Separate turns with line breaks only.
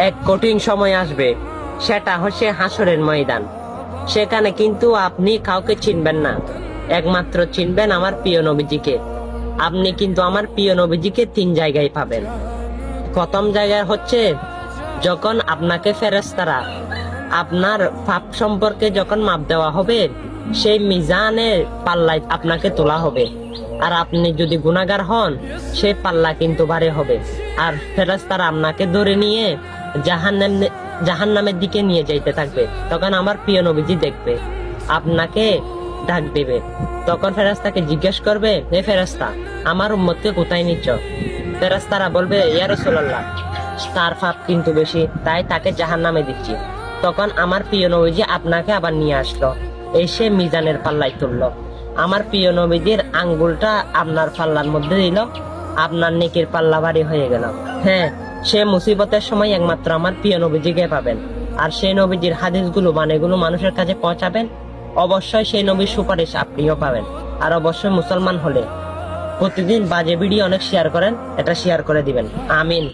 এক কঠিন সময় আসবে, সেটা হচ্ছে হাসরের ময়দান। সেখানে কিন্তু আপনি কাউকে চিনবেন না, একমাত্র চিনবেন আমার প্রিয় নবীজিকে। আপনি কিন্তু আমার প্রিয় নবীজিকে 3 জায়গায় পাবেন। প্রথম জায়গায় হচ্ছে যখন আপনাকে ফেরেশতারা আপনার পাপ সম্পর্কে যখন মাপ দেওয়া হবে, সেই মিজানের পাল্লায় আপনাকে তোলা হবে। আর আপনি যদি গুনাহগার হন, সেই পাল্লা কিন্তু ভারী হবে। আর ফেরেশতারা আপনাকে ধরে নিয়ে জাহান্নামের দিকে নিয়ে যাইতে থাকবে। তখন আমার প্রিয় নবীজি দেখবে, আপনাকে ডাক দেবে। তখন ফেরেশতাকে জিজ্ঞেস করবে, হে ফেরেশতা, আমার উম্মতকে কোথায় নিচ্ছ? ফেরেশতারা বলবে, ইয়া রাসূলুল্লাহ, তার পাপ কিন্তু বেশি, তাই তাকে জাহান্নামে দিচ্ছি। তখন আমার প্রিয় নবীজি আপনাকে আবার নিয়ে আসলো, এসে মিজানের পাল্লায় তুললো। আমার প্রিয় নবীজির আঙ্গুলটা আপনার পাল্লার মধ্যে দিল, আপনার নেকির পাল্লা ভারী হয়ে গেল। হ্যাঁ, সে মুসিবতের সময় একমাত্র আমার প্রিয় নবীজিকে পাবেন। আর সেই নবীজির হাদিসগুলো বাণীগুলো মানুষের কাছে পৌঁছাবেন। অবশ্যই সেই নবীর সুপারিশ আপনিও পাবেন। আর অবশ্যই মুসলমান হলে প্রতিদিন বাজে ভিডিও অনেক শেয়ার করেন, এটা শেয়ার করে দিবেন। আমিন।